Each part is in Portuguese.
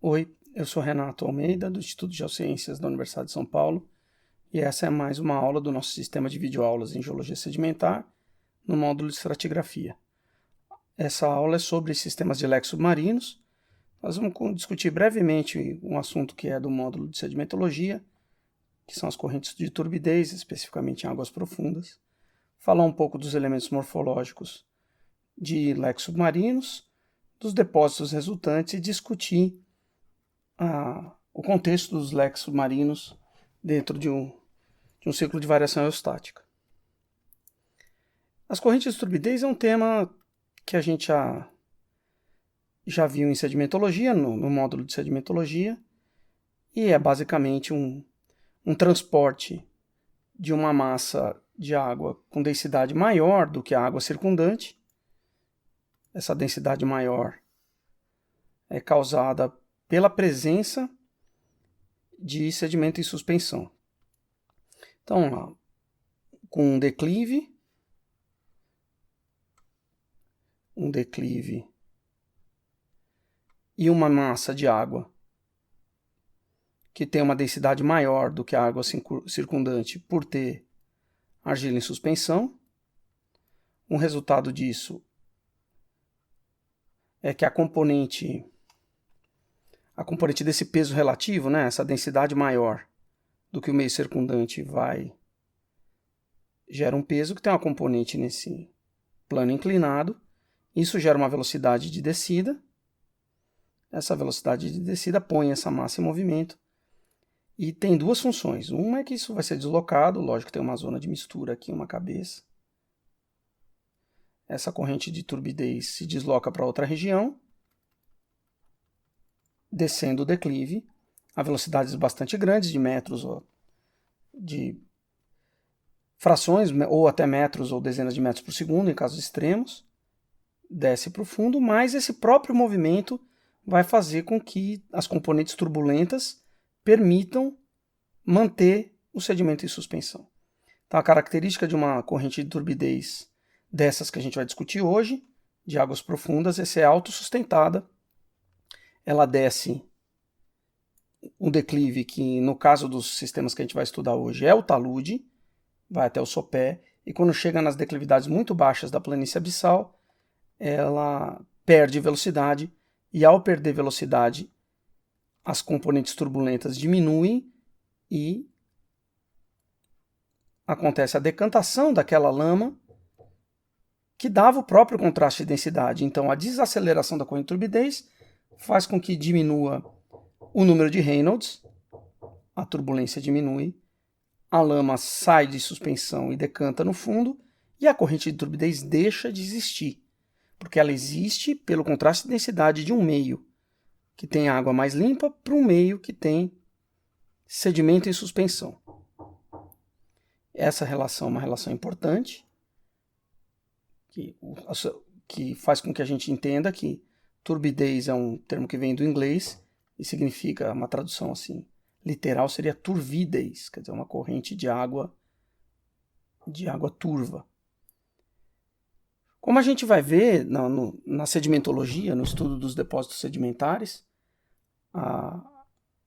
Oi, eu sou Renato Almeida, do Instituto de Geociências da Universidade de São Paulo, e essa é mais uma aula do nosso sistema de videoaulas em Geologia Sedimentar, no módulo de Estratigrafia. Essa aula é sobre sistemas de leques submarinos. Nós vamos discutir brevemente um assunto que é do módulo de Sedimentologia, que são as correntes de turbidez, especificamente em águas profundas, falar um pouco dos elementos morfológicos de leques submarinos, dos depósitos resultantes e discutir o contexto dos leques submarinos dentro de um ciclo de variação eostática. As correntes de turbidez é um tema que a gente já viu em sedimentologia, no módulo de sedimentologia, e é basicamente um transporte de uma massa de água com densidade maior do que a água circundante. Essa densidade maior é causada pela presença de sedimento em suspensão. Então, com um declive e uma massa de água que tem uma densidade maior do que a água circundante por ter argila em suspensão. Um resultado disso é que a componente desse peso relativo, né, essa densidade maior do que o meio circundante gera um peso que tem uma componente nesse plano inclinado. Isso gera uma velocidade de descida. Essa velocidade de descida põe essa massa em movimento. E tem duas funções. Uma é que isso vai ser deslocado, lógico que tem uma zona de mistura aqui, uma cabeça. Essa corrente de turbidez se desloca para outra região, descendo o declive, a velocidades bastante grandes, de metros, de frações, ou até metros ou dezenas de metros por segundo, em casos extremos, desce para o fundo, mas esse próprio movimento vai fazer com que as componentes turbulentas permitam manter o sedimento em suspensão. Então, a característica de uma corrente de turbidez dessas que a gente vai discutir hoje, de águas profundas, é ser autossustentada. Ela desce um declive que, no caso dos sistemas que a gente vai estudar hoje, é o talude, vai até o sopé, e quando chega nas declividades muito baixas da planície abissal, ela perde velocidade, e ao perder velocidade, as componentes turbulentas diminuem e acontece a decantação daquela lama que dava o próprio contraste de densidade. Então, a desaceleração da corrente de turbidez faz com que diminua o número de Reynolds, a turbulência diminui, a lama sai de suspensão e decanta no fundo, e a corrente de turbidez deixa de existir, porque ela existe pelo contraste de densidade de um meio que tem água mais limpa para um meio que tem sedimento em suspensão. Essa relação é uma relação importante, que faz com que a gente entenda que turbidez é um termo que vem do inglês e significa, uma tradução assim literal seria turvidez, quer dizer, uma corrente de água turva. Como a gente vai ver na sedimentologia, no estudo dos depósitos sedimentares,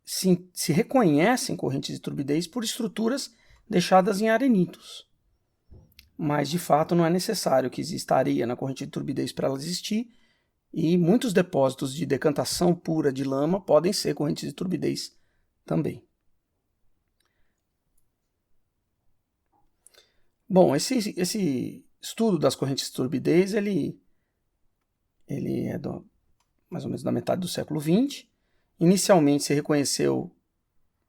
se reconhecem correntes de turbidez por estruturas deixadas em arenitos. Mas, de fato, não é necessário que exista areia na corrente de turbidez para ela existir, e muitos depósitos de decantação pura de lama podem ser correntes de turbidez também. Bom, esse estudo das correntes de turbidez, ele é mais ou menos da metade do século XX. Inicialmente se reconheceu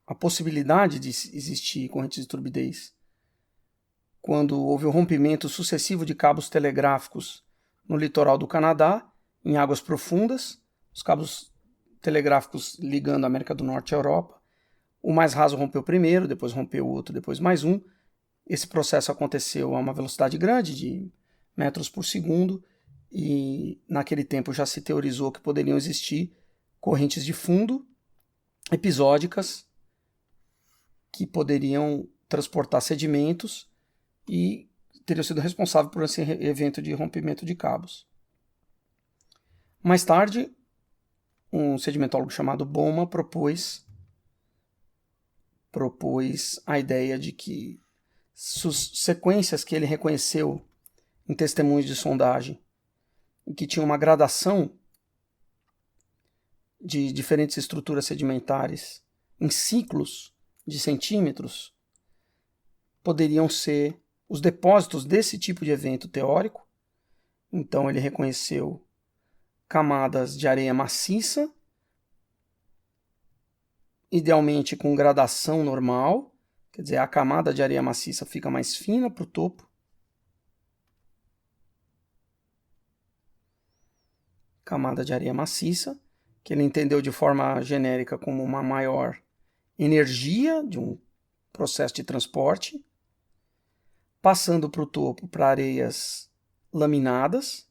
a possibilidade de existir correntes de turbidez quando houve o rompimento sucessivo de cabos telegráficos no litoral do Canadá, em águas profundas, os cabos telegráficos ligando a América do Norte à Europa. O mais raso rompeu primeiro, depois rompeu o outro, depois mais um. Esse processo aconteceu a uma velocidade grande, de metros por segundo, e naquele tempo já se teorizou que poderiam existir correntes de fundo episódicas que poderiam transportar sedimentos e teriam sido responsáveis por esse evento de rompimento de cabos. Mais tarde, um sedimentólogo chamado Bowman propôs a ideia de que sequências que ele reconheceu em testemunhos de sondagem, em que tinha uma gradação de diferentes estruturas sedimentares em ciclos de centímetros, poderiam ser os depósitos desse tipo de evento teórico. Então ele reconheceu camadas de areia maciça, idealmente com gradação normal, quer dizer, a camada de areia maciça fica mais fina para o topo. Camada de areia maciça, que ele entendeu de forma genérica como uma maior energia de um processo de transporte, passando para o topo para areias laminadas,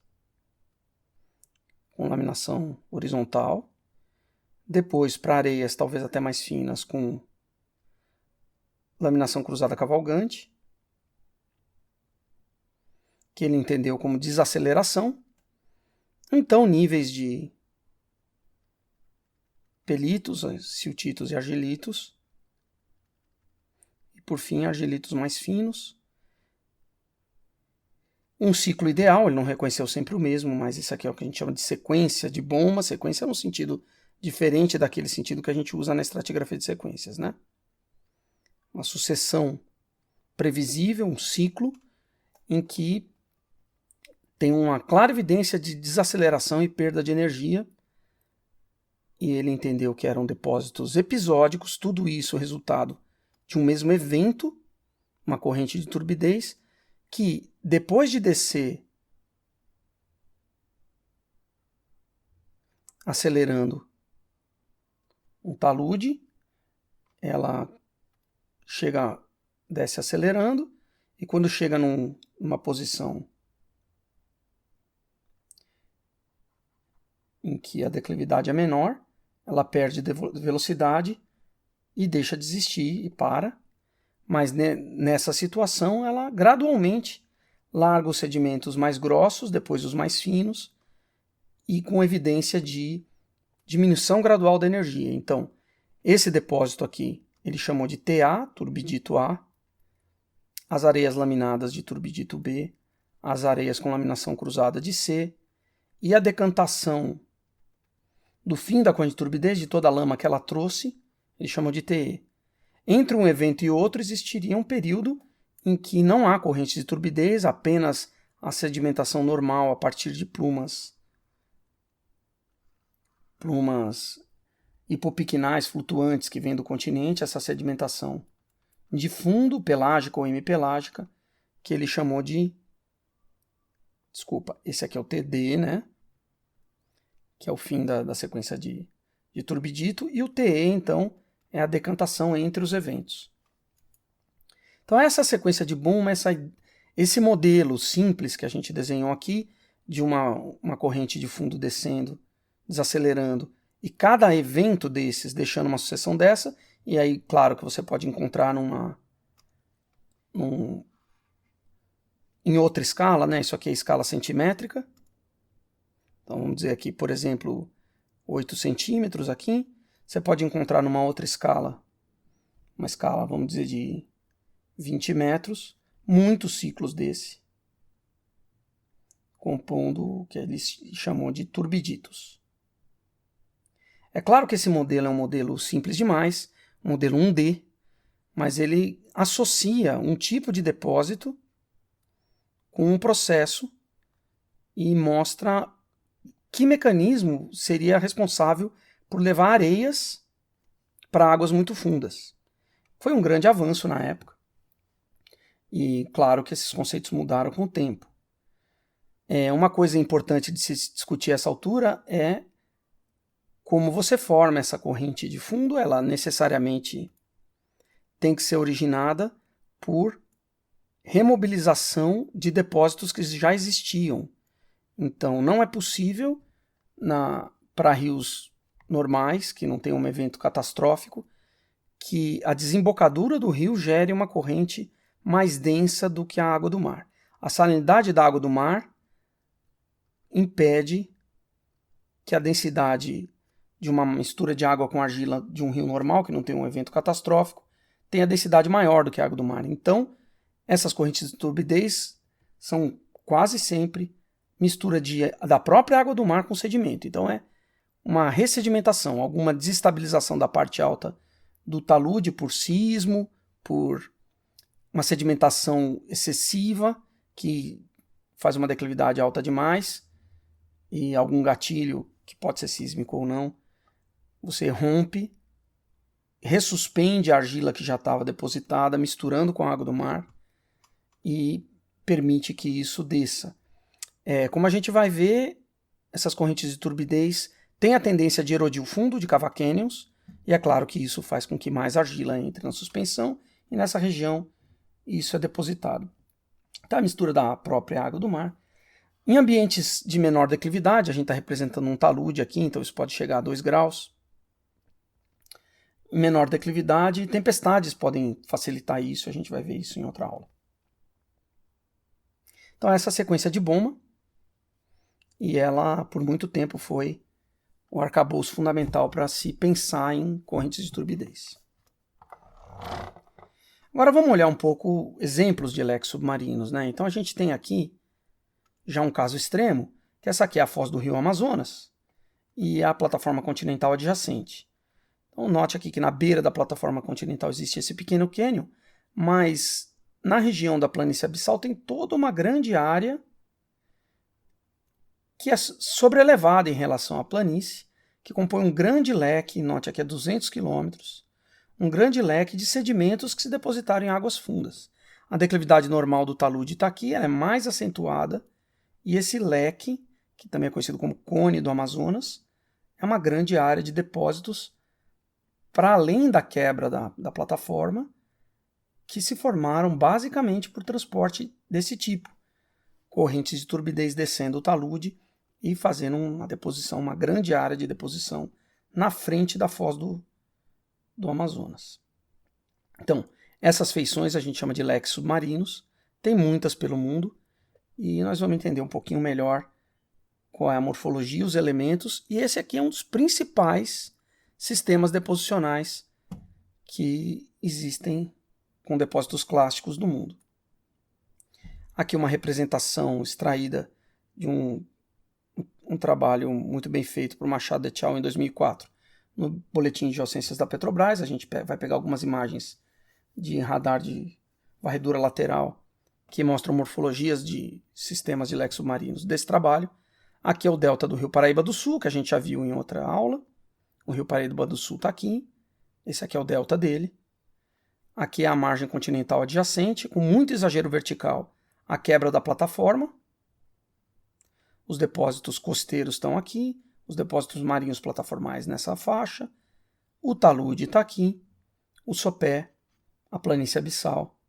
com laminação horizontal, depois para areias talvez até mais finas com laminação cruzada cavalgante, que ele entendeu como desaceleração. Então níveis de pelitos, siltitos e argilitos, e por fim argilitos mais finos. Um ciclo ideal, ele não reconheceu sempre o mesmo, mas isso aqui é o que a gente chama de sequência de Bowman. Sequência é um sentido diferente daquele sentido que a gente usa na estratigrafia de sequências, né? Uma sucessão previsível, um ciclo, em que tem uma clara evidência de desaceleração e perda de energia, e ele entendeu que eram depósitos episódicos, tudo isso resultado de um mesmo evento, uma corrente de turbidez, que depois de descer acelerando um talude, ela desce acelerando, e quando chega numa posição em que a declividade é menor, ela perde velocidade e deixa de existir e para. Mas nessa situação, ela gradualmente larga os sedimentos mais grossos, depois os mais finos, e com evidência de diminuição gradual da energia. Então, esse depósito aqui, ele chamou de TA, turbidito A, as areias laminadas de turbidito B, as areias com laminação cruzada de C, e a decantação do fim da corrente de turbidez, de toda a lama que ela trouxe, ele chamou de TE. Entre um evento e outro existiria um período em que não há corrente de turbidez, apenas a sedimentação normal a partir de plumas hipopicnais flutuantes que vêm do continente, essa sedimentação de fundo, pelágica ou hemipelágica, que ele chamou de... Desculpa, esse aqui é o TD, né? Que é o fim da sequência de turbidito, e o TE, então, é a decantação entre os eventos. Então essa sequência de Bowman, esse modelo simples que a gente desenhou aqui, de uma corrente de fundo descendo, desacelerando, e cada evento desses deixando uma sucessão dessa, e aí, claro, que você pode encontrar em outra escala, né? Isso aqui é escala centimétrica. Então vamos dizer aqui, por exemplo, 8 centímetros aqui. Você pode encontrar numa outra escala, uma escala, vamos dizer, de 20 metros, muitos ciclos desse, compondo o que ele chamou de turbiditos. É claro que esse modelo é um modelo simples demais, um modelo 1D, mas ele associa um tipo de depósito com um processo e mostra que mecanismo seria responsável por levar areias para águas muito fundas. Foi um grande avanço na época. E claro que esses conceitos mudaram com o tempo. Uma coisa importante de se discutir a essa altura é como você forma essa corrente de fundo. Ela necessariamente tem que ser originada por remobilização de depósitos que já existiam. Então não é possível para rios normais, que não tem um evento catastrófico, que a desembocadura do rio gere uma corrente mais densa do que a água do mar. A salinidade da água do mar impede que a densidade de uma mistura de água com argila de um rio normal, que não tem um evento catastrófico, tem a densidade maior do que a água do mar. Então, essas correntes de turbidez são quase sempre mistura da própria água do mar com sedimento. Então, é uma ressedimentação, alguma desestabilização da parte alta do talude por sismo, por uma sedimentação excessiva que faz uma declividade alta demais e algum gatilho, que pode ser sísmico ou não, você rompe, ressuspende a argila que já estava depositada, misturando com a água do mar e permite que isso desça. Como a gente vai ver, essas correntes de turbidez têm a tendência de erodir o fundo, de cavar canyons, e é claro que isso faz com que mais argila entre na suspensão, e nessa região isso é depositado. Então, a mistura da própria água do mar. Em ambientes de menor declividade, a gente está representando um talude aqui, então isso pode chegar a 2 graus. Em menor declividade, tempestades podem facilitar isso, a gente vai ver isso em outra aula. Então, essa sequência de Bowman, e ela, por muito tempo, foi o arcabouço fundamental para se pensar em correntes de turbidez. Agora vamos olhar um pouco exemplos de leques submarinos, né? Então a gente tem aqui já um caso extremo, que essa aqui é a foz do rio Amazonas e a plataforma continental adjacente. Então note aqui que na beira da plataforma continental existe esse pequeno cânion, mas na região da planície abissal tem toda uma grande área que é sobrelevada em relação à planície, que compõe um grande leque, note aqui é 200 quilômetros, um grande leque de sedimentos que se depositaram em águas fundas. A declividade normal do talude está aqui, ela é mais acentuada, e esse leque, que também é conhecido como cone do Amazonas, é uma grande área de depósitos para além da quebra da plataforma, que se formaram basicamente por transporte desse tipo. Correntes de turbidez descendo o talude e fazendo uma deposição, uma grande área de deposição na frente da foz do Amazonas. Então, essas feições a gente chama de leques submarinos, tem muitas pelo mundo, e nós vamos entender um pouquinho melhor qual é a morfologia, os elementos, e esse aqui é um dos principais sistemas deposicionais que existem com depósitos clásticos do mundo. Aqui uma representação extraída de um trabalho muito bem feito por Machado et al. Em 2004. No boletim de geociências da Petrobras, a gente vai pegar algumas imagens de radar de varredura lateral que mostram morfologias de sistemas de leques submarinos desse trabalho. Aqui é o delta do Rio Paraíba do Sul, que a gente já viu em outra aula. O Rio Paraíba do Sul está aqui. Esse aqui é o delta dele. Aqui é a margem continental adjacente, com muito exagero vertical, a quebra da plataforma. Os depósitos costeiros estão aqui, os depósitos marinhos plataformais nessa faixa. O talude está aqui, o sopé, a planície abissal.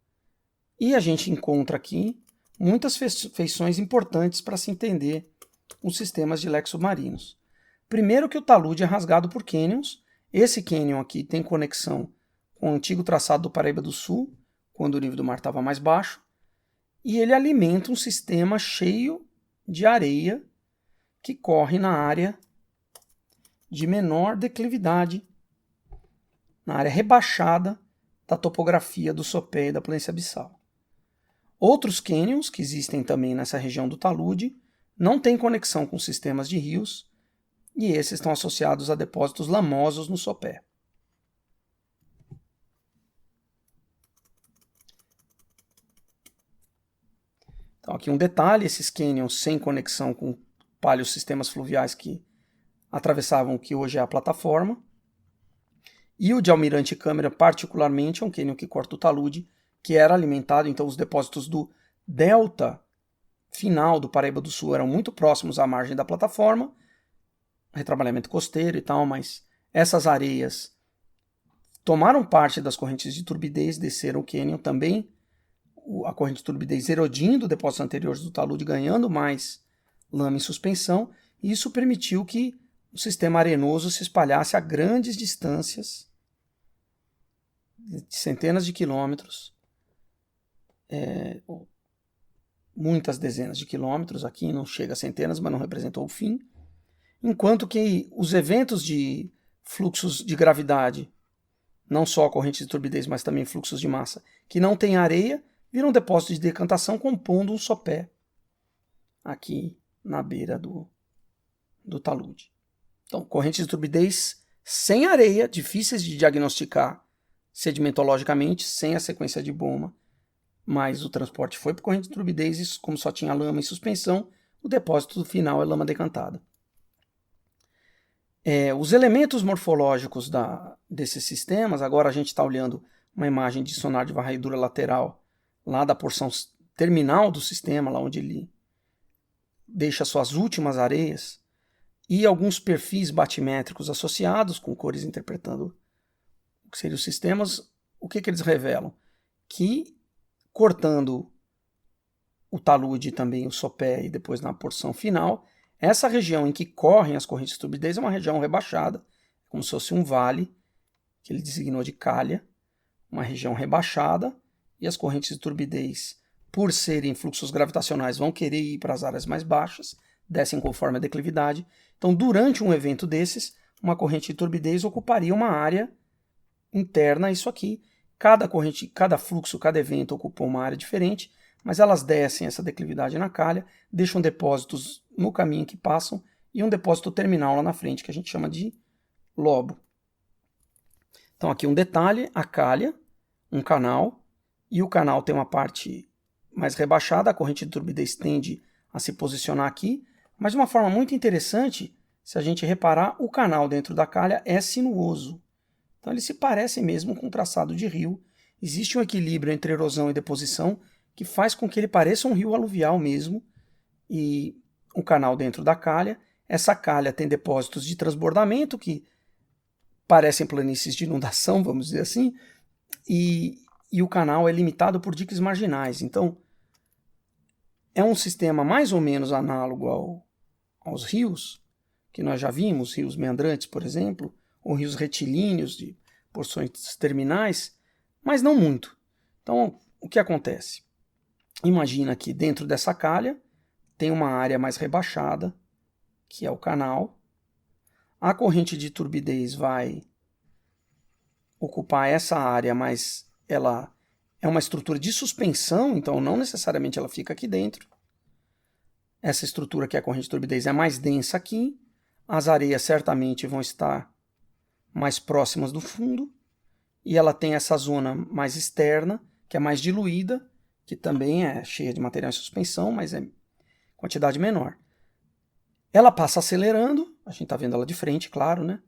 E a gente encontra aqui muitas feições importantes para se entender os sistemas de leques submarinos. Primeiro que o talude é rasgado por cânions. Esse cânion aqui tem conexão com o antigo traçado do Paraíba do Sul, quando o nível do mar estava mais baixo, e ele alimenta um sistema cheio de areia que corre na área de menor declividade, na área rebaixada da topografia do sopé e da planície abissal. Outros cânions que existem também nessa região do talude não têm conexão com sistemas de rios, e esses estão associados a depósitos lamosos no sopé. Então aqui um detalhe, esses cânions sem conexão com paleossistemas fluviais que atravessavam o que hoje é a plataforma. E o de Almirante Câmara, particularmente, é um cânion que corta o talude, que era alimentado, então os depósitos do delta final do Paraíba do Sul eram muito próximos à margem da plataforma, retrabalhamento costeiro e tal, mas essas areias tomaram parte das correntes de turbidez, desceram o cânion também, a corrente de turbidez erodindo depósitos anteriores do talude, ganhando mais lama em suspensão, e isso permitiu que o sistema arenoso se espalhasse a grandes distâncias, de centenas de quilômetros, muitas dezenas de quilômetros, aqui não chega a centenas, mas não representou o fim, enquanto que os eventos de fluxos de gravidade, não só correntes de turbidez, mas também fluxos de massa, que não tem areia, viram depósitos de decantação compondo um sopé aqui na beira do talude. Então, correntes de turbidez sem areia, difíceis de diagnosticar sedimentologicamente, sem a sequência de Bowman, mas o transporte foi por corrente de turbidez e, como só tinha lama e suspensão, o depósito final é lama decantada. Os elementos morfológicos desses sistemas, agora a gente está olhando uma imagem de sonar de varredura lateral, lá da porção terminal do sistema, lá onde ele deixa suas últimas areias, e alguns perfis batimétricos associados, com cores interpretando o que seriam os sistemas. O que eles revelam? Que, cortando o talude e também o sopé e depois na porção final, essa região em que correm as correntes de turbidez é uma região rebaixada, como se fosse um vale, que ele designou de calha, uma região rebaixada, e as correntes de turbidez, por serem fluxos gravitacionais, vão querer ir para as áreas mais baixas, descem conforme a declividade. Então, durante um evento desses, uma corrente de turbidez ocuparia uma área interna, isso aqui. Cada corrente, cada fluxo, cada evento ocupou uma área diferente, mas elas descem essa declividade na calha, deixam depósitos no caminho que passam e um depósito terminal lá na frente, que a gente chama de lobo. Então, aqui um detalhe, a calha, um canal, e o canal tem uma parte mais rebaixada, a corrente de turbidez tende a se posicionar aqui, mas de uma forma muito interessante, se a gente reparar, o canal dentro da calha é sinuoso. Então ele se parece mesmo com um traçado de rio. Existe um equilíbrio entre erosão e deposição que faz com que ele pareça um rio aluvial mesmo. E um canal dentro da calha. Essa calha tem depósitos de transbordamento que parecem planícies de inundação, vamos dizer assim, e o canal é limitado por diques marginais. Então, é um sistema mais ou menos análogo aos rios, que nós já vimos, rios meandrantes, por exemplo, ou rios retilíneos de porções terminais, mas não muito. Então, o que acontece? Imagina que dentro dessa calha tem uma área mais rebaixada, que é o canal. A corrente de turbidez vai ocupar essa área, mas ela é uma estrutura de suspensão, então não necessariamente ela fica aqui dentro. Essa estrutura que é a corrente de turbidez é mais densa aqui. As areias certamente vão estar mais próximas do fundo. E ela tem essa zona mais externa, que é mais diluída, que também é cheia de material em suspensão, mas é quantidade menor. Ela passa acelerando, a gente está vendo ela de frente, claro, né?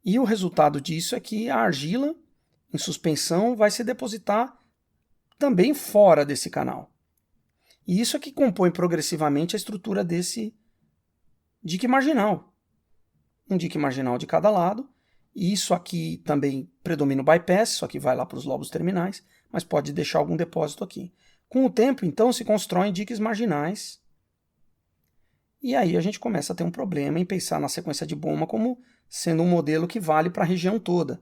E o resultado disso é que a argila em suspensão vai se depositar também fora desse canal. E isso é que compõe progressivamente a estrutura desse dique marginal. Um dique marginal de cada lado. E isso aqui também predomina o bypass, isso aqui vai lá para os lobos terminais, mas pode deixar algum depósito aqui. Com o tempo, então, se constroem diques marginais. E aí a gente começa a ter um problema em pensar na sequência de Bowman como sendo um modelo que vale para a região toda.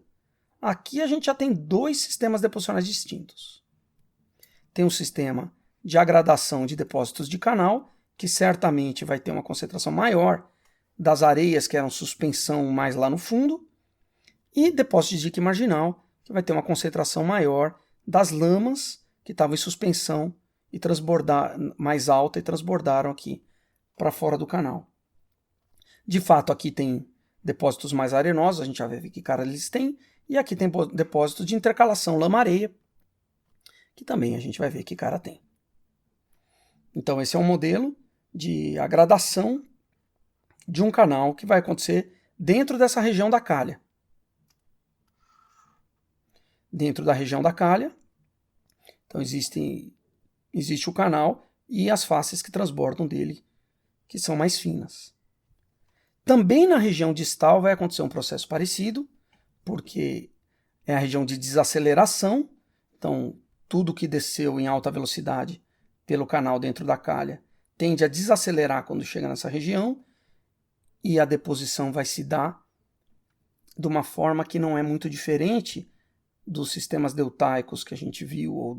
Aqui a gente já tem dois sistemas deposicionais distintos. Tem um sistema de agradação de depósitos de canal, que certamente vai ter uma concentração maior das areias que eram suspensão mais lá no fundo, e depósito de dique marginal, que vai ter uma concentração maior das lamas que estavam em suspensão e mais alta e transbordaram aqui para fora do canal. De fato, aqui tem depósitos mais arenosos, a gente já vai ver que cara eles têm, e aqui tem depósitos de intercalação lama-areia, que também a gente vai ver que cara tem. Então esse é um modelo de agradação de um canal que vai acontecer dentro dessa região da calha. Dentro da região da calha, então existe o canal e as faces que transbordam dele, que são mais finas. Também na região distal vai acontecer um processo parecido, porque é a região de desaceleração, então tudo que desceu em alta velocidade pelo canal dentro da calha tende a desacelerar quando chega nessa região, e a deposição vai se dar de uma forma que não é muito diferente dos sistemas deltaicos que a gente viu, ou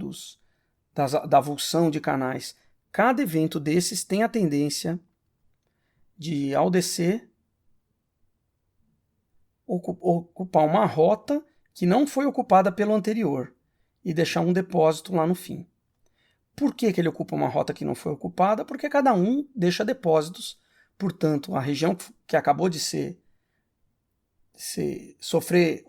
da avulsão de canais. Cada evento desses tem a tendência de, ao descer, ocupar uma rota que não foi ocupada pelo anterior e deixar um depósito lá no fim. Por que ele ocupa uma rota que não foi ocupada? Porque cada um deixa depósitos. Portanto, a região que acabou de sofrer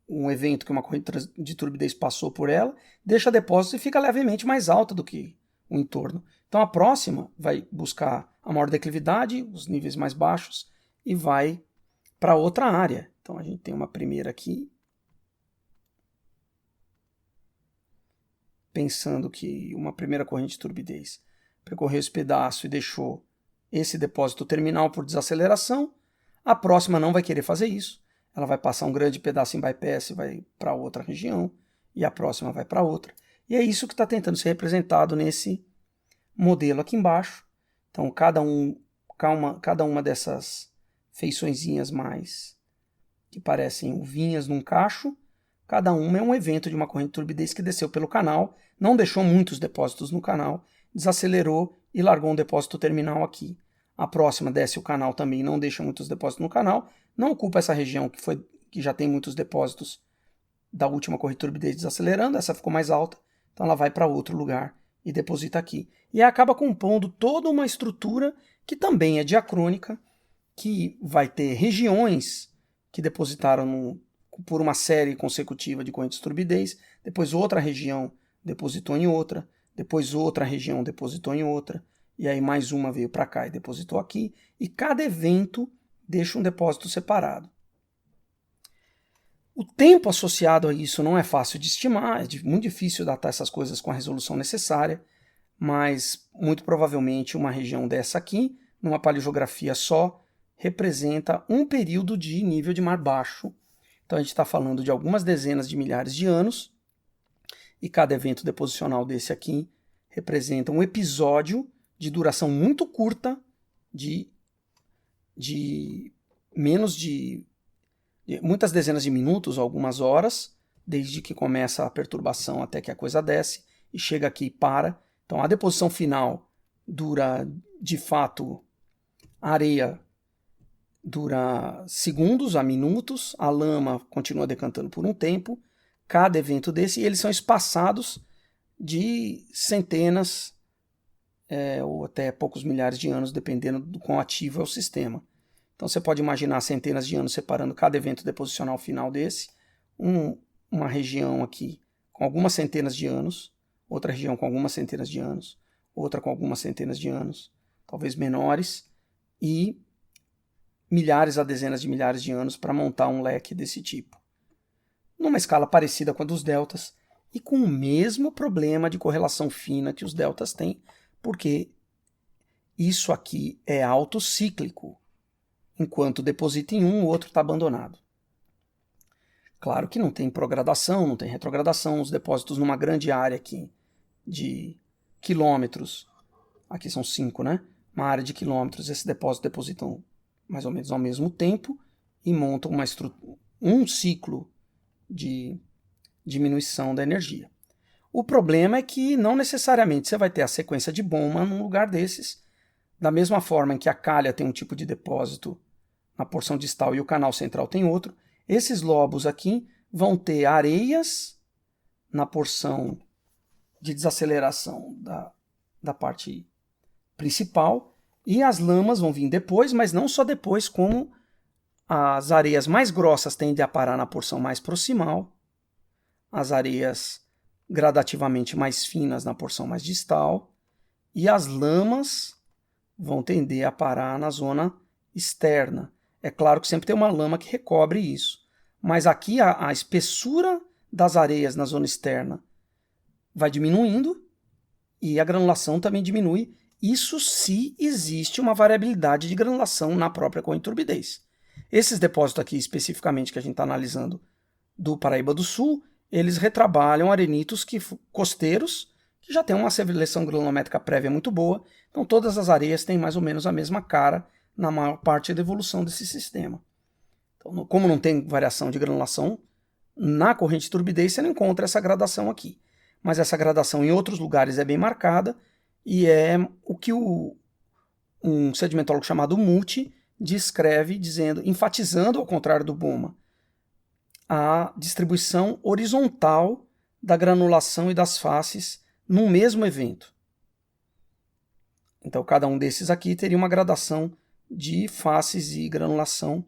um evento que uma corrente de turbidez passou por ela, deixa depósitos e fica levemente mais alta do que o entorno. Então a próxima vai buscar a maior declividade, os níveis mais baixos, e vai para outra área. Então a gente tem uma primeira aqui, pensando que uma primeira corrente de turbidez percorreu esse pedaço e deixou esse depósito terminal por desaceleração. A próxima não vai querer fazer isso. Ela vai passar um grande pedaço em bypass e vai para outra região, e a próxima vai para outra. E é isso que está tentando ser representado nesse modelo aqui embaixo. Então, cada uma dessas feiçõezinhas mais que parecem uvinhas num cacho, cada uma é um evento de uma corrente de turbidez que desceu pelo canal, não deixou muitos depósitos no canal, desacelerou e largou um depósito terminal aqui. A próxima desce o canal também, não deixa muitos depósitos no canal, não ocupa essa região que já tem muitos depósitos da última corrente de turbidez desacelerando, essa ficou mais alta, então ela vai para outro lugar e deposita aqui. E acaba compondo toda uma estrutura que também é diacrônica, que vai ter regiões que depositaram por uma série consecutiva de correntes de turbidez, depois outra região depositou em outra, depois outra região depositou em outra, e aí mais uma veio para cá e depositou aqui, e cada evento deixa um depósito separado. O tempo associado a isso não é fácil de estimar, é muito difícil datar essas coisas com a resolução necessária, mas muito provavelmente uma região dessa aqui, numa paleogeografia só, representa um período de nível de mar baixo. Então a gente está falando de algumas dezenas de milhares de anos, e cada evento deposicional desse aqui representa um episódio de duração muito curta, de menos de muitas dezenas de minutos, algumas horas, desde que começa a perturbação até que a coisa desce e chega aqui e para. Então a deposição final dura, de fato, a areia dura segundos a minutos, a lama continua decantando por um tempo, cada evento desse, e eles são espaçados de centenas ou até poucos milhares de anos, dependendo do quão ativo é o sistema. Então você pode imaginar centenas de anos separando cada evento deposicional final desse, uma região aqui com algumas centenas de anos, outra região com algumas centenas de anos, outra com algumas centenas de anos, talvez menores, e milhares a dezenas de milhares de anos para montar um leque desse tipo. Numa escala parecida com a dos deltas e com o mesmo problema de correlação fina que os deltas têm, porque isso aqui é autocíclico. Enquanto deposita em um, o outro está abandonado. Claro que não tem progradação, não tem retrogradação, os depósitos numa grande área aqui de quilômetros, aqui são 5, né? Uma área de quilômetros, esses depósitos depositam mais ou menos ao mesmo tempo e montam um ciclo de diminuição da energia. O problema é que não necessariamente você vai ter a sequência de Bowman num lugar desses, da mesma forma em que a calha tem um tipo de depósito na porção distal e o canal central tem outro, esses lobos aqui vão ter areias na porção de desaceleração da parte principal e as lamas vão vir depois, mas não só depois, como as areias mais grossas tendem a parar na porção mais proximal, as areias gradativamente mais finas na porção mais distal e as lamas vão tender a parar na zona externa. É claro que sempre tem uma lama que recobre isso, mas aqui a espessura das areias na zona externa vai diminuindo e a granulação também diminui. Isso se existe uma variabilidade de granulação na própria corrente de turbidez. Esses depósitos aqui especificamente que a gente está analisando do Paraíba do Sul, eles retrabalham arenitos costeiros que já tem uma seleção granulométrica prévia muito boa, então todas as areias têm mais ou menos a mesma cara na maior parte da evolução desse sistema. Então, como não tem variação de granulação, na corrente de turbidez você não encontra essa gradação aqui. Mas essa gradação em outros lugares é bem marcada e é o que um sedimentólogo chamado Muti descreve dizendo, enfatizando, ao contrário do Bowman, a distribuição horizontal da granulação e das faces num mesmo evento. Então, cada um desses aqui teria uma gradação de faces e granulação.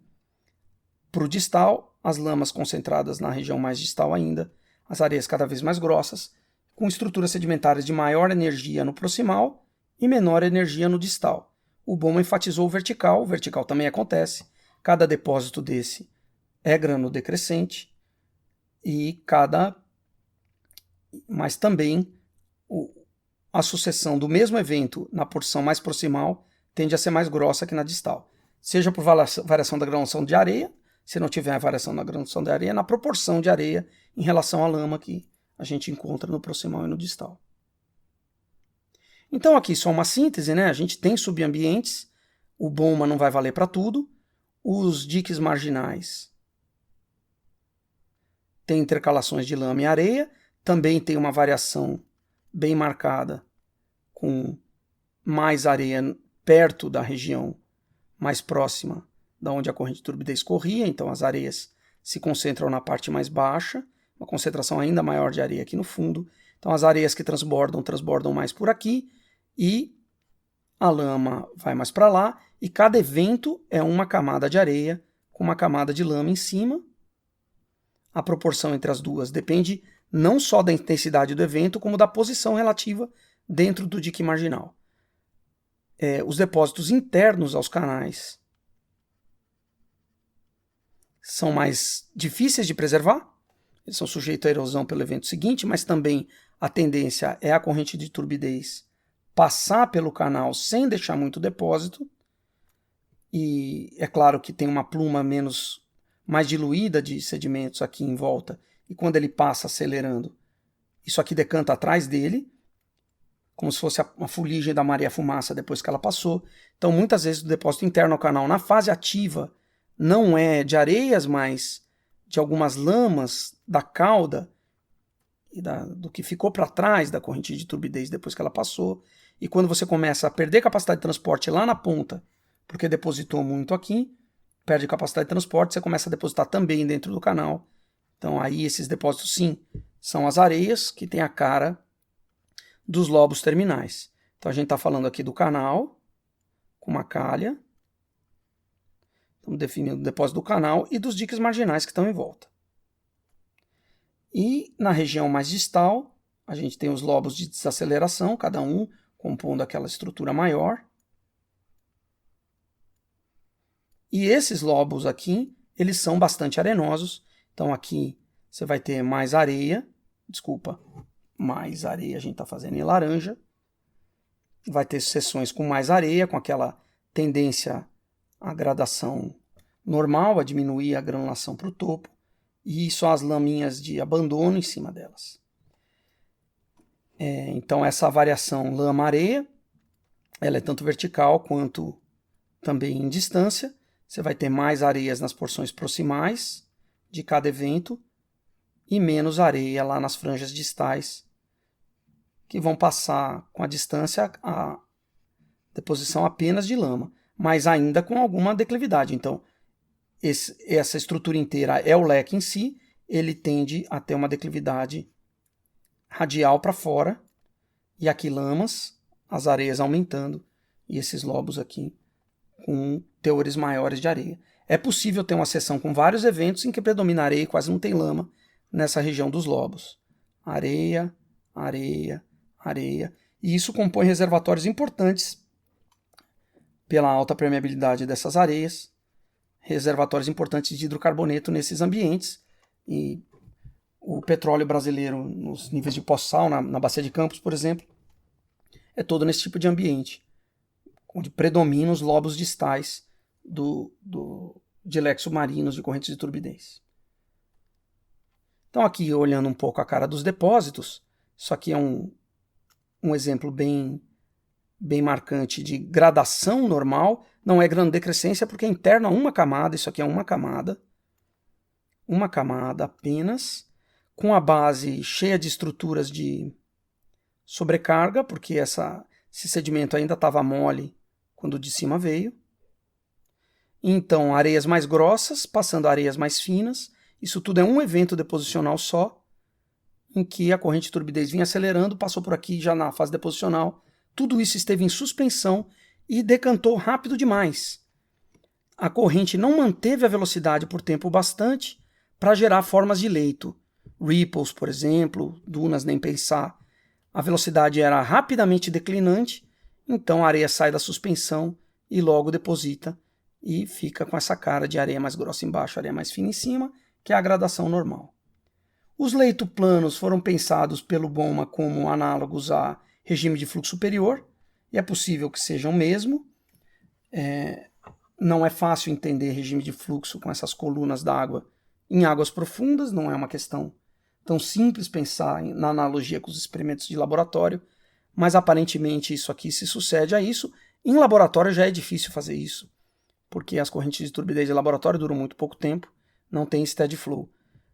Para o distal, as lamas concentradas na região mais distal ainda, as areias cada vez mais grossas, com estruturas sedimentares de maior energia no proximal e menor energia no distal. O Bowman enfatizou o vertical também acontece. Cada depósito desse é granodecrescente mas também a sucessão do mesmo evento na porção mais proximal tende a ser mais grossa que na distal. Seja por variação da granulação de areia, se não tiver a variação na granulação de areia, na proporção de areia em relação à lama que a gente encontra no proximal e no distal. Então aqui só uma síntese, né? A gente tem subambientes, o Bowman não vai valer para tudo, os diques marginais têm intercalações de lama e areia, também tem uma variação bem marcada com mais areia perto da região mais próxima da onde a corrente de turbidez corria, então as areias se concentram na parte mais baixa, uma concentração ainda maior de areia aqui no fundo. Então as areias que transbordam mais por aqui e a lama vai mais para lá, e cada evento é uma camada de areia com uma camada de lama em cima. A proporção entre as duas depende não só da intensidade do evento, como da posição relativa dentro do dique marginal. Os depósitos internos aos canais são mais difíceis de preservar, eles são sujeitos à erosão pelo evento seguinte, mas também a tendência é a corrente de turbidez passar pelo canal sem deixar muito depósito, e é claro que tem uma pluma mais diluída de sedimentos aqui em volta, e quando ele passa acelerando, isso aqui decanta atrás dele, como se fosse uma fuligem da Maria Fumaça depois que ela passou. Então muitas vezes o depósito interno ao canal na fase ativa não é de areias, mas de algumas lamas da cauda e do que ficou para trás da corrente de turbidez depois que ela passou. E quando você começa a perder capacidade de transporte lá na ponta, porque depositou muito aqui, perde capacidade de transporte, você começa a depositar também dentro do canal. Então aí esses depósitos, sim, são as areias que têm a cara dos lobos terminais. Então a gente está falando aqui do canal, com uma calha. Estamos definindo o depósito do canal e dos diques marginais que estão em volta. E na região mais distal, a gente tem os lobos de desaceleração, cada um compondo aquela estrutura maior. E esses lobos aqui, eles são bastante arenosos. Então aqui você vai ter mais areia, a gente está fazendo em laranja. Vai ter seções com mais areia, com aquela tendência à gradação normal, a diminuir a granulação para o topo, e só as laminhas de abandono em cima delas. Então essa variação lama-areia, ela é tanto vertical quanto também em distância. Você vai ter mais areias nas porções proximais de cada evento e menos areia lá nas franjas distais, que vão passar com a distância a deposição apenas de lama, mas ainda com alguma declividade. Então, essa estrutura inteira é o leque em si, ele tende a ter uma declividade radial para fora, e aqui lamas, as areias aumentando, e esses lobos aqui com teores maiores de areia. É possível ter uma seção com vários eventos em que predomina areia e quase não tem lama nessa região dos lobos. Areia, areia, areia. E isso compõe reservatórios importantes pela alta permeabilidade dessas areias, reservatórios importantes de hidrocarboneto nesses ambientes. E o petróleo brasileiro, nos níveis de pós-sal, na Bacia de Campos, por exemplo, é todo nesse tipo de ambiente, onde predominam os lobos distais de leques submarinos de correntes de turbidez. Então aqui, olhando um pouco a cara dos depósitos, isso aqui é um exemplo bem marcante de gradação normal. Não é granodecrescência porque é interno a uma camada, isso aqui é uma camada apenas, com a base cheia de estruturas de sobrecarga, porque esse sedimento ainda estava mole quando o de cima veio. Então, areias mais grossas passando a areias mais finas. Isso tudo é um evento deposicional só, em que a corrente de turbidez vinha acelerando, passou por aqui já na fase deposicional. Tudo isso esteve em suspensão e decantou rápido demais. A corrente não manteve a velocidade por tempo bastante para gerar formas de leito. Ripples, por exemplo, dunas nem pensar. A velocidade era rapidamente declinante, então a areia sai da suspensão e logo deposita e fica com essa cara de areia mais grossa embaixo, areia mais fina em cima, que é a gradação normal. Os leitos planos foram pensados pelo Bowman como análogos a regime de fluxo superior, e é possível que sejam mesmo. Não é fácil entender regime de fluxo com essas colunas d'água em águas profundas, não é uma questão tão simples pensar na analogia com os experimentos de laboratório, mas aparentemente isso aqui se sucede a isso. Em laboratório já é difícil fazer isso, porque as correntes de turbidez de laboratório duram muito pouco tempo, não tem steady flow.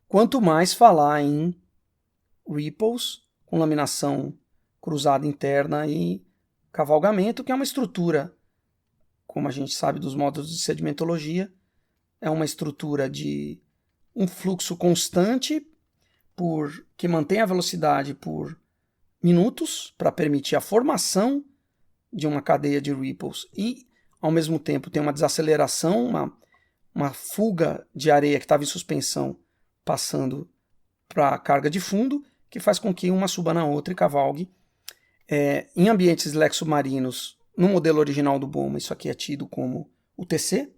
Quanto mais falar em ripples, com laminação cruzada interna e cavalgamento, que é uma estrutura, como a gente sabe dos módulos de sedimentologia, é uma estrutura de um fluxo constante que mantém a velocidade por minutos para permitir a formação de uma cadeia de ripples e, ao mesmo tempo, tem uma desaceleração, uma fuga de areia que estava em suspensão passando para a carga de fundo, que faz com que uma suba na outra e cavalgue. Em ambientes lexo-submarinos, no modelo original do Bowman, isso aqui é tido como o TC.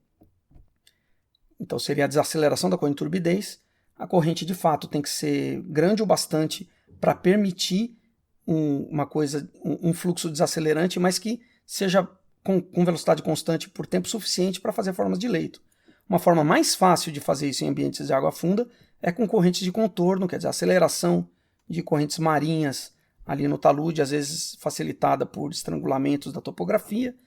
Então seria a desaceleração da corrente de turbidez. A corrente, de fato, tem que ser grande o bastante para permitir um fluxo desacelerante, mas que seja com velocidade constante por tempo suficiente para fazer formas de leito. Uma forma mais fácil de fazer isso em ambientes de água funda é com correntes de contorno, quer dizer, aceleração de correntes marinhas ali no talude, às vezes facilitada por estrangulamentos da topografia,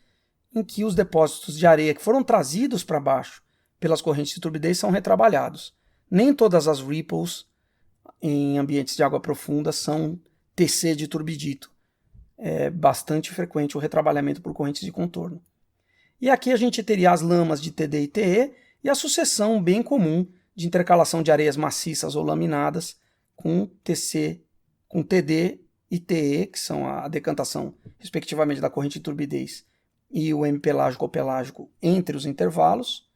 em que os depósitos de areia que foram trazidos para baixo pelas correntes de turbidez são retrabalhados. Nem todas as ripples em ambientes de água profunda são TC de turbidito. É bastante frequente o retrabalhamento por correntes de contorno. E aqui a gente teria as lamas de TD e TE e a sucessão bem comum de intercalação de areias maciças ou laminadas com TC, com TD e TE, que são a decantação, respectivamente, da corrente de turbidez e o hemipelágico ou pelágico entre os intervalos,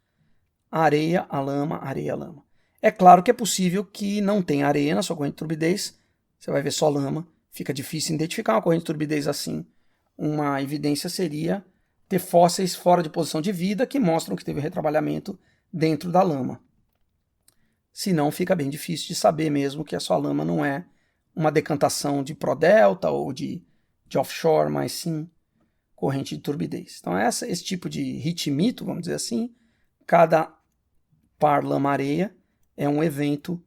areia, a lama, areia, lama. É claro que é possível que não tenha areia na sua corrente de turbidez, você vai ver só lama, fica difícil identificar uma corrente de turbidez assim. Uma evidência seria ter fósseis fora de posição de vida que mostram que teve retrabalhamento dentro da lama. Senão fica bem difícil de saber mesmo que a sua lama não é uma decantação de prodelta ou de offshore, mas sim corrente de turbidez. Então esse tipo de ritmito, vamos dizer assim, cada par lama-areia é um evento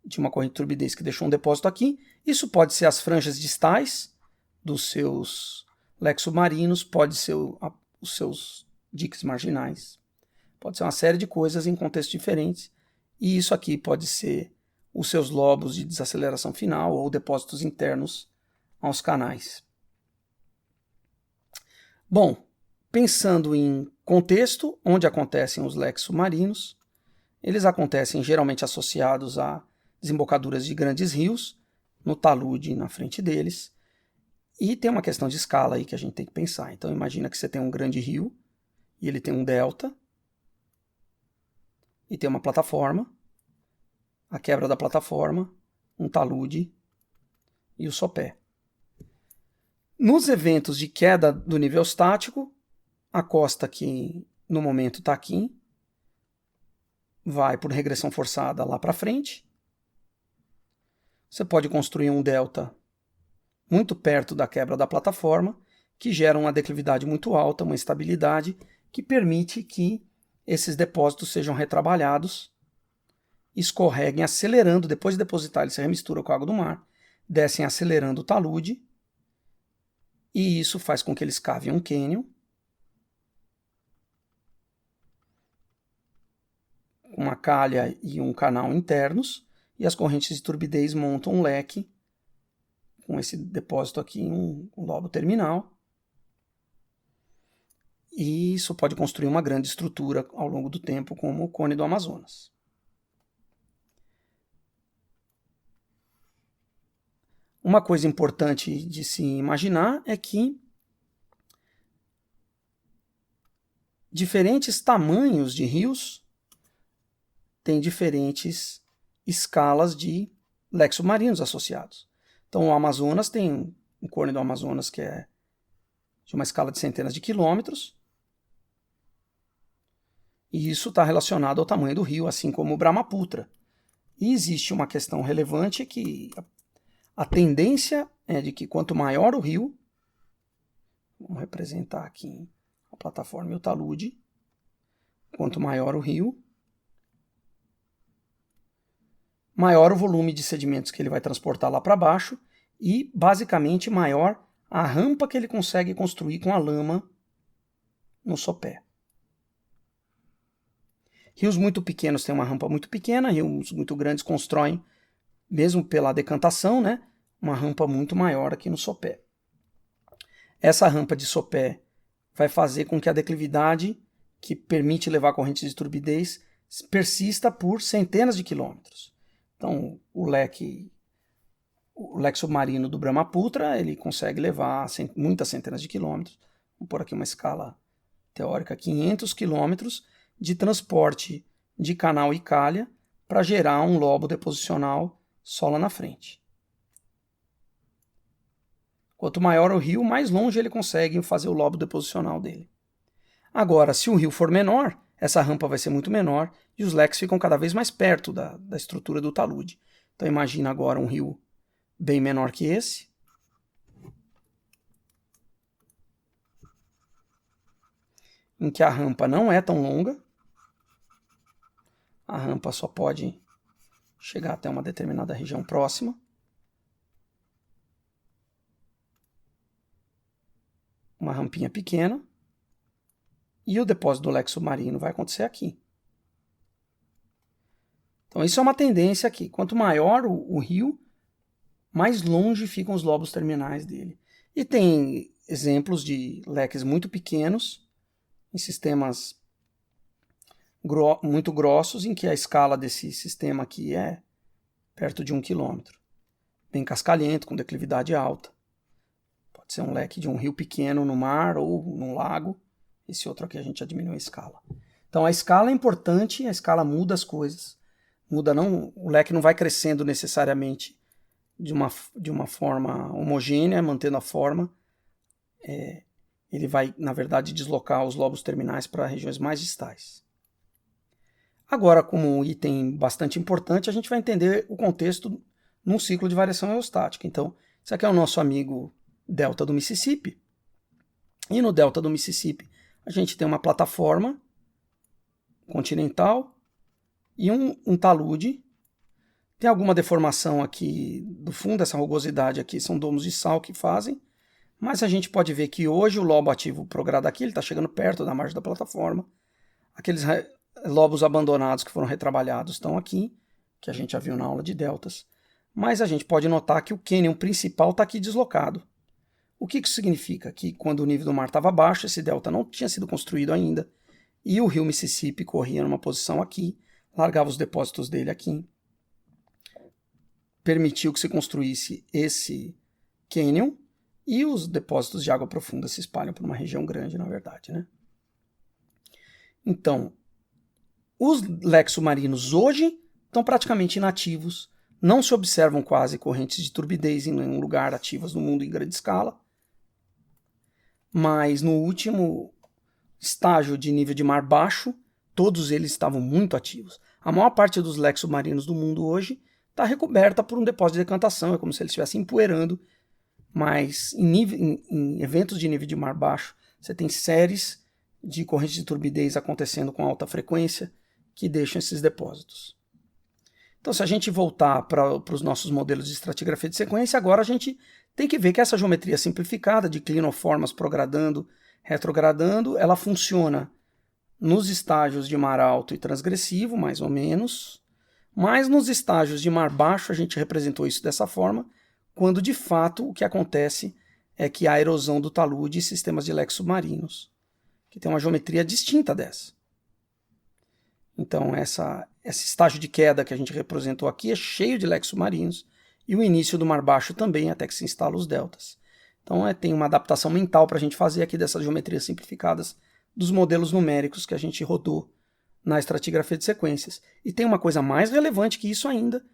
de uma corrente de turbidez que deixou um depósito aqui. Isso pode ser as franjas distais dos seus leques submarinos, pode ser os seus diques marginais, pode ser uma série de coisas em contextos diferentes, e isso aqui pode ser os seus lobos de desaceleração final ou depósitos internos aos canais. Bom, pensando em contexto, onde acontecem os leques submarinos, eles acontecem geralmente associados a desembocaduras de grandes rios, no talude na frente deles, e tem uma questão de escala aí que a gente tem que pensar. Então imagina que você tem um grande rio, e ele tem um delta, e tem uma plataforma, a quebra da plataforma, um talude e o sopé. Nos eventos de queda do nível estático, a costa que no momento está aqui, vai por regressão forçada lá para frente. Você pode construir um delta muito perto da quebra da plataforma, que gera uma declividade muito alta, uma instabilidade, que permite que esses depósitos sejam retrabalhados, escorreguem acelerando, depois de depositar eles se remisturam com a água do mar, descem acelerando o talude, e isso faz com que eles cavem um cânion, uma calha e um canal internos, e as correntes de turbidez montam um leque com esse depósito aqui em um lobo terminal. e isso pode construir uma grande estrutura ao longo do tempo, como o Cone do Amazonas. Uma coisa importante de se imaginar é que diferentes tamanhos de rios têm diferentes escalas de leques submarinos associados. Então o Amazonas tem um Cone do Amazonas que é de uma escala de centenas de quilômetros, e isso está relacionado ao tamanho do rio, assim como o Brahmaputra. E existe uma questão relevante que a tendência é de que quanto maior o rio, vamos representar aqui a plataforma e o talude, quanto maior o rio, maior o volume de sedimentos que ele vai transportar lá para baixo e, basicamente, maior a rampa que ele consegue construir com a lama no sopé. Rios muito pequenos têm uma rampa muito pequena, rios muito grandes constroem, mesmo pela decantação, né, uma rampa muito maior aqui no sopé. Essa rampa de sopé vai fazer com que a declividade que permite levar correntes de turbidez persista por centenas de quilômetros. Então, o leque submarino do Brahmaputra, ele consegue levar muitas centenas de quilômetros, vamos pôr aqui uma escala teórica, 500 quilômetros de transporte de canal e calha para gerar um lobo deposicional só lá na frente. Quanto maior o rio, mais longe ele consegue fazer o lobo deposicional dele. Agora, se o rio for menor, essa rampa vai ser muito menor e os leques ficam cada vez mais perto da estrutura do talude. Então imagina agora um rio bem menor que esse, em que a rampa não é tão longa, a rampa só pode chegar até uma determinada região próxima. Uma rampinha pequena, e o depósito do leque submarino vai acontecer aqui. Então isso é uma tendência aqui. Quanto maior o rio, mais longe ficam os lobos terminais dele. E tem exemplos de leques muito pequenos, em sistemas muito grossos, em que a escala desse sistema aqui é perto de 1 quilômetro. Bem cascalhento, com declividade alta. Pode ser um leque de um rio pequeno no mar ou num lago. Esse outro aqui a gente já diminuiu a escala. Então a escala é importante, a escala muda as coisas. O leque não vai crescendo necessariamente de uma forma homogênea, mantendo a forma. Ele vai, na verdade, deslocar os lobos terminais para regiões mais distais. Agora, como um item bastante importante, a gente vai entender o contexto num ciclo de variação eostática. Então, isso aqui é o nosso amigo delta do Mississippi. E no delta do Mississippi, a gente tem uma plataforma continental e um talude. Tem alguma deformação aqui do fundo, essa rugosidade aqui são domos de sal que fazem, mas a gente pode ver que hoje o lobo ativo progrado aqui está chegando perto da margem da plataforma. Aqueles lobos abandonados que foram retrabalhados estão aqui, que a gente já viu na aula de deltas. Mas a gente pode notar que o cânion principal está aqui deslocado. O que isso significa? Que quando o nível do mar estava baixo, esse delta não tinha sido construído ainda, e o rio Mississippi corria numa posição aqui, largava os depósitos dele aqui, permitiu que se construísse esse cânion, e os depósitos de água profunda se espalham por uma região grande, na verdade, né? Então, os leques submarinos hoje estão praticamente inativos, não se observam quase correntes de turbidez em nenhum lugar ativas no mundo em grande escala, mas no último estágio de nível de mar baixo, todos eles estavam muito ativos. A maior parte dos leques submarinos do mundo hoje está recoberta por um depósito de decantação, é como se eles estivessem empoeirando, mas em eventos de nível de mar baixo, você tem séries de correntes de turbidez acontecendo com alta frequência que deixam esses depósitos. Então, se a gente voltar para os nossos modelos de estratigrafia de sequência, agora a gente tem que ver que essa geometria simplificada de clinoformas progradando, retrogradando, ela funciona nos estágios de mar alto e transgressivo, mais ou menos, mas nos estágios de mar baixo a gente representou isso dessa forma, quando de fato o que acontece é que há erosão do talude e sistemas de leques submarinos. que tem uma geometria distinta dessa. Então, esse estágio de queda que a gente representou aqui é cheio de leques submarinos, e o início do Mar Baixo também, até que se instalam os deltas. Então, tem uma adaptação mental para a gente fazer aqui dessas geometrias simplificadas dos modelos numéricos que a gente rodou na estratigrafia de sequências. E tem uma coisa mais relevante que isso ainda,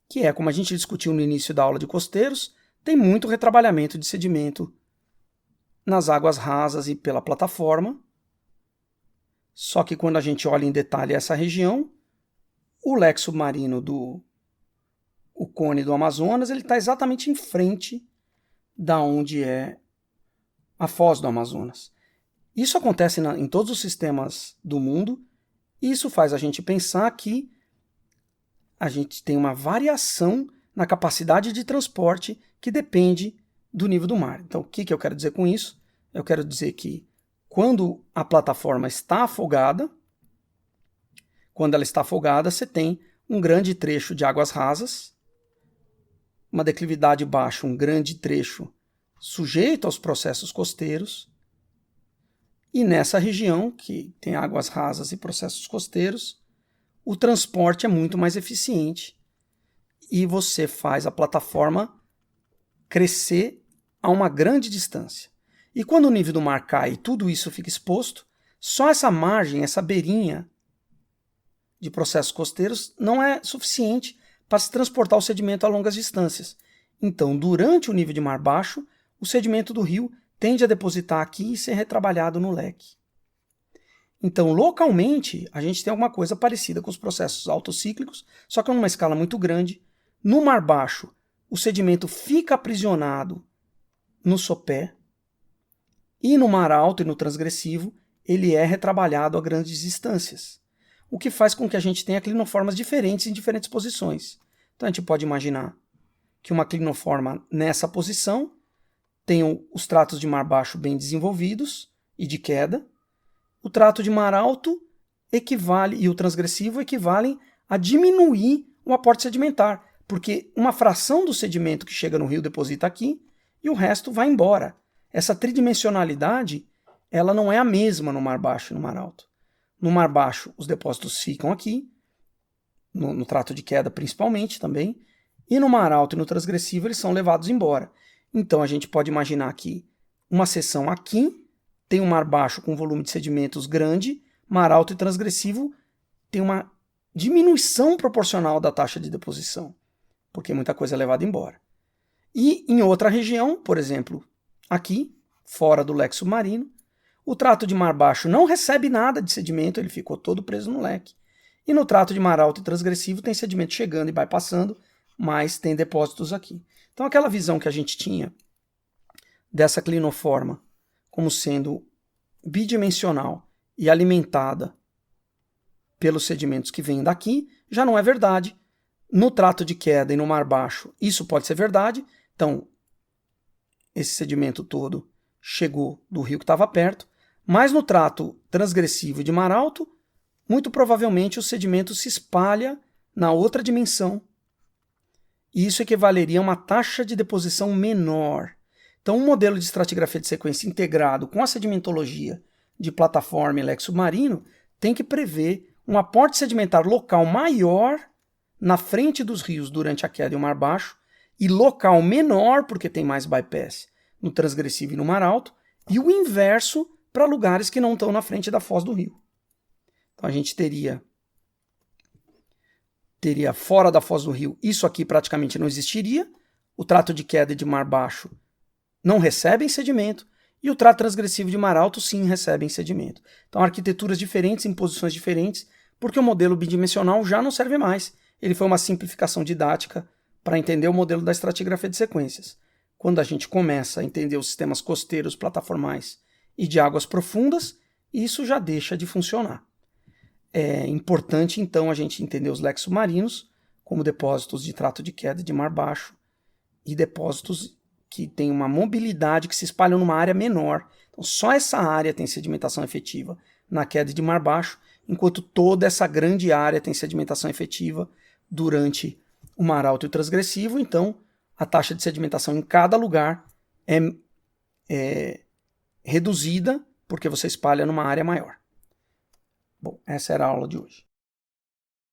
que é, como a gente discutiu no início da aula de costeiros, tem muito retrabalhamento de sedimento nas águas rasas e pela plataforma. Só que quando a gente olha em detalhe essa região, o leque submarino o cone do Amazonas, ele está exatamente em frente da onde é a foz do Amazonas. Isso acontece em todos os sistemas do mundo, e isso faz a gente pensar que a gente tem uma variação na capacidade de transporte que depende do nível do mar. Então, o que eu quero dizer com isso? Eu quero dizer que quando a plataforma está afogada, você tem um grande trecho de águas rasas, uma declividade baixa, um grande trecho sujeito aos processos costeiros, e nessa região, que tem águas rasas e processos costeiros, o transporte é muito mais eficiente e você faz a plataforma crescer a uma grande distância. E quando o nível do mar cai e tudo isso fica exposto, só essa margem, essa beirinha de processos costeiros não é suficiente para se transportar o sedimento a longas distâncias. Então, durante o nível de mar baixo, o sedimento do rio tende a depositar aqui e ser retrabalhado no leque. Então, localmente, a gente tem alguma coisa parecida com os processos autocíclicos, só que numa escala muito grande. No mar baixo, o sedimento fica aprisionado no sopé, e no mar alto e no transgressivo, ele é retrabalhado a grandes distâncias, o que faz com que a gente tenha clinoformas diferentes em diferentes posições. Então, a gente pode imaginar que uma clinoforma nessa posição tem os tratos de mar baixo bem desenvolvidos e de queda. O trato de mar alto e o transgressivo equivalem a diminuir o aporte sedimentar, porque uma fração do sedimento que chega no rio deposita aqui e o resto vai embora. Essa tridimensionalidade ela não é a mesma no mar baixo e no mar alto. No mar baixo, os depósitos ficam aqui, no trato de queda principalmente também, e no mar alto e no transgressivo eles são levados embora. Então a gente pode imaginar aqui uma seção aqui, tem um mar baixo com volume de sedimentos grande, mar alto e transgressivo tem uma diminuição proporcional da taxa de deposição, porque muita coisa é levada embora. E em outra região, por exemplo, aqui, fora do leque submarino, o trato de mar baixo não recebe nada de sedimento, ele ficou todo preso no leque. E no trato de mar alto e transgressivo tem sedimento chegando e bypassando, mas tem depósitos aqui. Então aquela visão que a gente tinha dessa clinoforma como sendo bidimensional e alimentada pelos sedimentos que vêm daqui, já não é verdade. No trato de queda e no mar baixo, isso pode ser verdade. Então, esse sedimento todo chegou do rio que estava perto, mas no trato transgressivo de mar alto, muito provavelmente o sedimento se espalha na outra dimensão. E isso equivaleria a uma taxa de deposição menor. Então, um modelo de estratigrafia de sequência integrado com a sedimentologia de plataforma e leque submarino tem que prever um aporte sedimentar local maior na frente dos rios durante a queda e o mar baixo, e local menor, porque tem mais bypass, no transgressivo e no mar alto, e o inverso para lugares que não estão na frente da foz do rio. Então a gente teria fora da foz do rio, isso aqui praticamente não existiria, o trato de queda e de mar baixo não recebem sedimento, e o trato transgressivo de mar alto sim recebem sedimento. Então arquiteturas diferentes em posições diferentes, porque o modelo bidimensional já não serve mais. Ele foi uma simplificação didática para entender o modelo da estratigrafia de sequências. Quando a gente começa a entender os sistemas costeiros, plataformais e de águas profundas, isso já deixa de funcionar. É importante, então, a gente entender os leques submarinos como depósitos de trato de queda de mar baixo e depósitos que têm uma mobilidade que se espalham numa área menor. Então, só essa área tem sedimentação efetiva na queda de mar baixo, enquanto toda essa grande área tem sedimentação efetiva durante o mar alto e o transgressivo. Então, a taxa de sedimentação em cada lugar é reduzida porque você espalha numa área maior. Bom, essa era a aula de hoje.